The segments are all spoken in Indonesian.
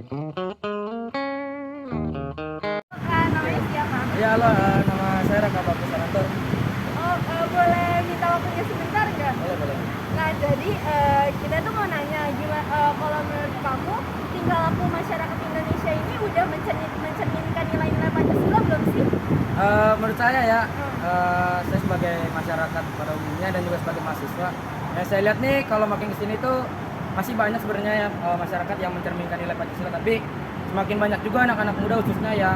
Namanya siapa? Ya halo, nama saya Raka Bagus Sananto. Oh, boleh minta waktunya sebentar nggak? Boleh. Nah, jadi kita tuh mau nanya gimana kalau menurut kamu tingkah laku masyarakat Indonesia ini udah mencerminkan nilai-nilai Pancasila belum sih? Menurut saya ya, saya sebagai masyarakat pada umumnya dan juga sebagai mahasiswa, yang saya lihat nih kalau makin kesini tuh masih banyak sebenarnya ya, masyarakat yang mencerminkan nilai Pancasila, tapi semakin banyak juga anak-anak muda khususnya yang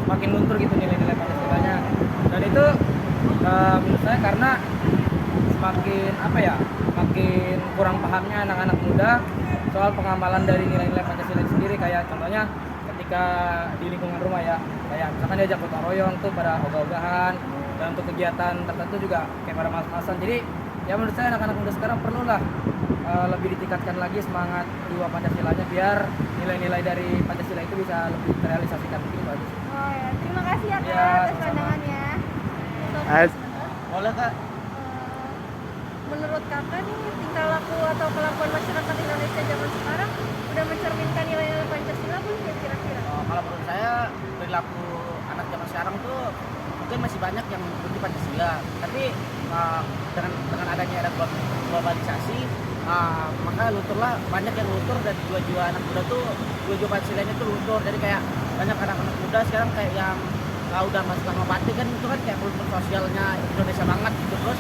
semakin luntur gitu nilai-nilai Pancasilanya. Dan itu menurut saya karena makin kurang pahamnya anak-anak muda soal pengamalan dari nilai-nilai Pancasila itu sendiri. Kayak contohnya ketika di lingkungan rumah ya, kayak misalkan diajak gotong royong tuh pada ogah-ogahan, dan untuk kegiatan tertentu juga kayak pada mas-masan. Jadi ya menurut saya anak-anak muda sekarang perlulah lebih ditingkatkan lagi semangat jiwa Pancasilanya biar nilai-nilai dari Pancasila itu bisa lebih terrealisasikan. Mungkin itu aja sih. Oh ya, terima kasih ya Kak Ya, atas sama-sama. pandangannya. Boleh Kak? Menurut kakak nih tingkah laku atau kelakuan masyarakat Indonesia zaman sekarang udah mencerminkan nilai-nilai Pancasila belum ya kira-kira? Kalau menurut saya perilaku anak zaman sekarang tuh mungkin masih banyak yang mengikuti Pancasila, tapi dengan adanya era globalisasi, maka lunturlah banyak yang luntur dan jiwa-jiwa anak muda tuh jiwa-jiwa Pancasilanya tuh luntur. Jadi kayak banyak anak-anak muda sekarang kayak yang udah masuk Ahmadiyah kan, itu kan kayak kultur sosialnya Indonesia banget gitu. Terus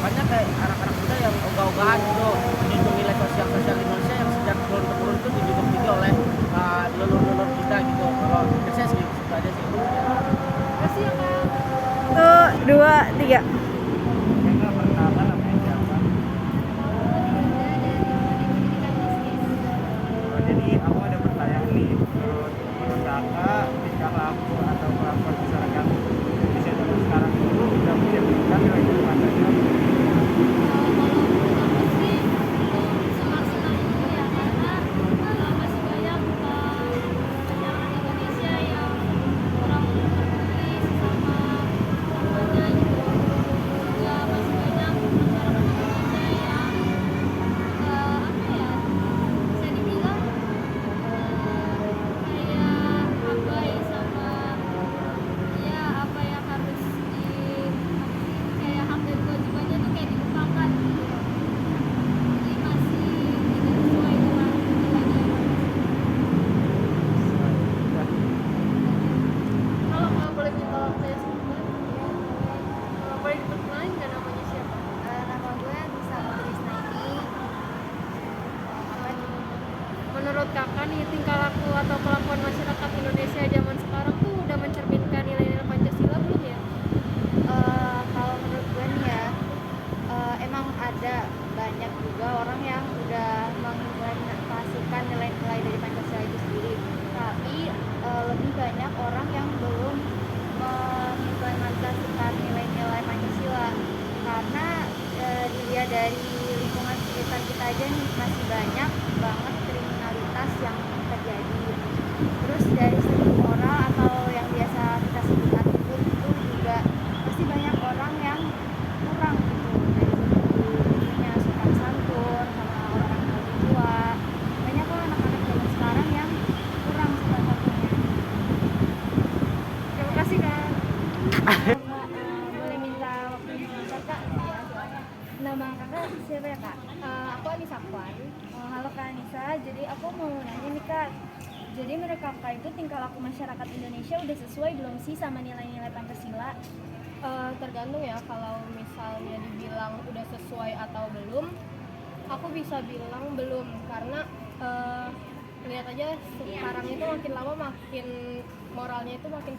banyak kayak anak-anak muda yang ogah-ogahan gitu menjunjung nilai sosial Indonesia yang sejak turun temurun itu dijunjung tinggi oleh leluhur kita gitu. Kalau saya sih itu aja sih. Kasih ya Kak. Tuh, 2, 3. Jadi aku ada pertanyaan nih, menurut kakak tingkah laku atau kelakuan masyarakat Indonesia zaman sekarang itu udah mencerminkan nilai-nilai Pancasila? Kalau boleh minta waktunya sebentar. Boleh diperkenalkan nggak namanya siapa? Nama gue Nisa Krisnaini. Menurut kakak nih tingkah laku atau kelakuan masyarakat Indonesia zaman sekarang tuh udah mencerminkan nilai-nilai Pancasila belum ya? Kalau menurut gue nih ya, emang ada banyak juga orang yang udah mengimplementasikan nilai-nilai dari Pancasila itu sendiri. Tapi lebih banyak orang yang belum mengimplementasikan nilai-nilai Pancasila karena dilihat dari lingkungan sekitar kita aja nih masih banyak banget kriminalitas yang terjadi. Terus dari segi moral atau yang biasa kita sebut attitude itu juga masih banyak orang yang kurang gitu dari segi punya sopan santun sama orang tua. Banyak kok anak-anak zaman sekarang yang kurang sopan santunnya. Terima kasih Kak. Boleh minta waktu sebentar Kak? Ya, silakan. Nama kakak siapa ya Kak? Aku Anissa Kwan. Halo Kak Anissa, jadi aku mau nanya nih Kak. Jadi menurut kakak itu tingkah laku masyarakat Indonesia udah sesuai belum sih sama nilai-nilai Pancasila? Tergantung ya, kalau misalnya dibilang udah sesuai atau belum, aku bisa bilang belum, karena lihat aja sekarang itu makin lama makin moralnya itu makin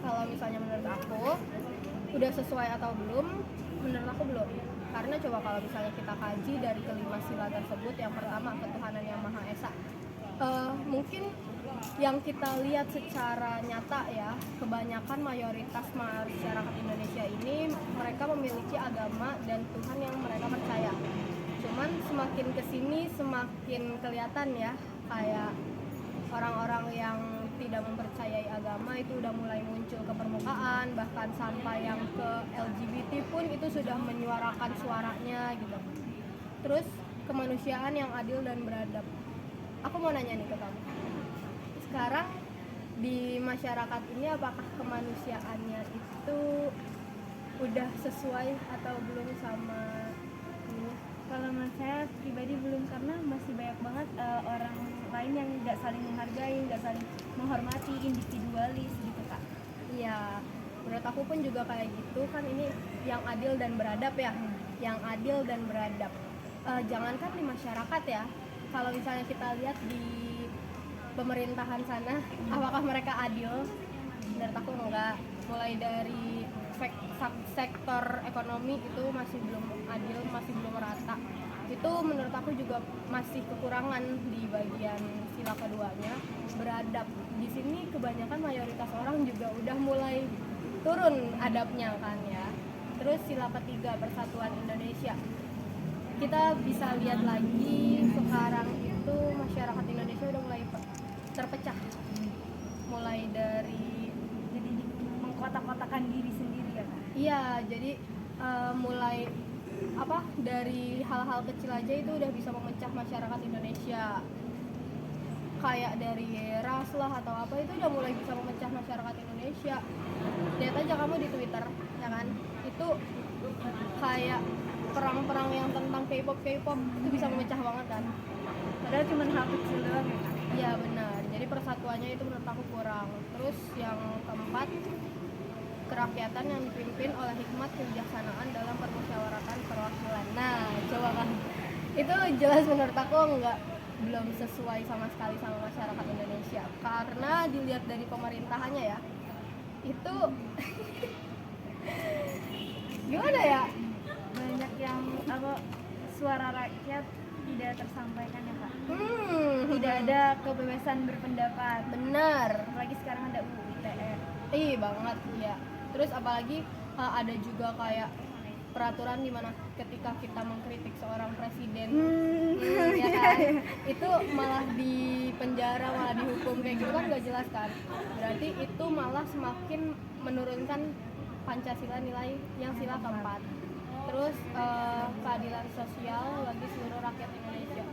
kalau misalnya menurut aku udah sesuai atau belum, menurut aku belum. Karena coba kalau misalnya kita kaji dari kelima sila tersebut, yang pertama ketuhanan yang Maha Esa, mungkin yang kita lihat secara nyata ya, kebanyakan mayoritas masyarakat Indonesia ini mereka memiliki agama dan Tuhan yang mereka percaya. Cuman semakin kesini semakin kelihatan ya, kayak orang-orang yang tidak mempercayai agama itu udah mulai muncul ke permukaan, bahkan sampai yang ke LGBT pun itu sudah menyuarakan suaranya gitu. Terus kemanusiaan yang adil dan beradab. Aku mau nanya nih ke kamu. Sekarang di masyarakat ini apakah kemanusiaannya itu udah sesuai atau belum sama ini? Kalau menurut saya pribadi belum, karena masih banyak banget orang lain yang nggak saling menghargai, nggak saling menghormati, individualis gitu kak. Iya, menurut aku pun juga kayak gitu kan, ini yang adil dan beradab ya, yang adil dan beradab. Jangankan di masyarakat ya, kalau misalnya kita lihat di pemerintahan sana, apakah mereka adil? Menurut aku enggak. Mulai dari sektor ekonomi itu masih belum adil, masih belum rata. Itu menurut aku juga masih kekurangan di bagian sila keduanya, beradab. Di sini kebanyakan mayoritas orang juga udah mulai turun adabnya kan ya. Terus sila ketiga, persatuan Indonesia. Kita bisa lihat lagi sekarang itu masyarakat Indonesia udah mulai terpecah. Mulai dari Jadi mengkotak-kotakan diri sendiri ya kak. iya, jadi mulai dari hal-hal kecil aja itu udah bisa memecah masyarakat Indonesia. Kayak dari ras lah atau apa itu udah mulai bisa memecah masyarakat Indonesia. Lihat aja kamu di Twitter, ya kan? Itu kayak perang-perang yang tentang K-pop itu bisa memecah banget kan? Padahal cuma hal kecil doang ya kak. Iya benar. Jadi persatuannya itu menurut aku kurang. Terus yang keempat, kerakyatan yang dipimpin oleh hikmat kebijaksanaan dalam permusyawaratan perwakilan. Nah, coba kan. Itu jelas menurut aku belum sesuai sama sekali sama masyarakat Indonesia. Karena dilihat dari pemerintahannya ya, itu gimana ya? Banyak yang suara rakyat tidak tersampaikan ya kak. Tidak ada kebebasan berpendapat. Benar. Apalagi sekarang ada UU ITE. Banget ya. Terus apalagi ada juga kayak peraturan di mana ketika kita mengkritik seorang presiden, ya kan, itu malah di penjara, malah dihukum kayak gitu kan nggak jelas kan. Berarti itu malah semakin menurunkan Pancasila, nilai yang sila keempat. Terus keadilan sosial bagi seluruh rakyat Indonesia.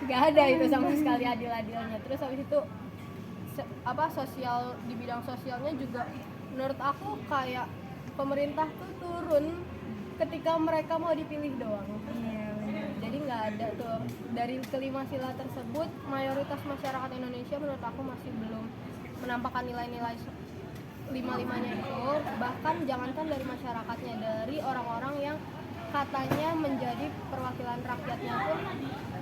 Gak ada itu sama sekali adil-adilnya. Terus habis itu sosial, di bidang sosialnya juga menurut aku kayak pemerintah tuh turun ketika mereka mau dipilih doang. Iya benar. Jadi nggak ada tuh dari kelima sila tersebut, mayoritas masyarakat Indonesia menurut aku masih belum menampakkan nilai-nilai lima-limanya itu. Bahkan jangankan dari masyarakatnya, dari orang-orang yang katanya menjadi perwakilan rakyatnya pun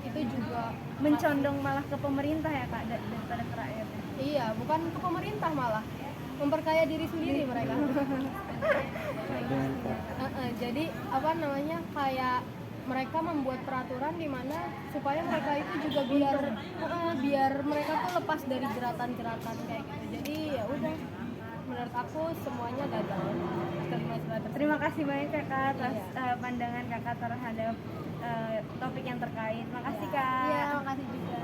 itu juga Mencondong malah ke pemerintah ya kak daripada ke rakyat. iya, bukan ke pemerintah, malah memperkaya diri sendiri mereka. Jadi kayak mereka membuat peraturan di mana supaya mereka itu juga biar mereka tuh lepas dari jeratan-jeratan kayak gitu. Jadi ya udah, menurut aku semuanya gagal. Kelima sila tersebut. Terima kasih banyak kakak atas pandangan kakak terhadap topik yang terkait. Makasih kak. Iya, makasih juga.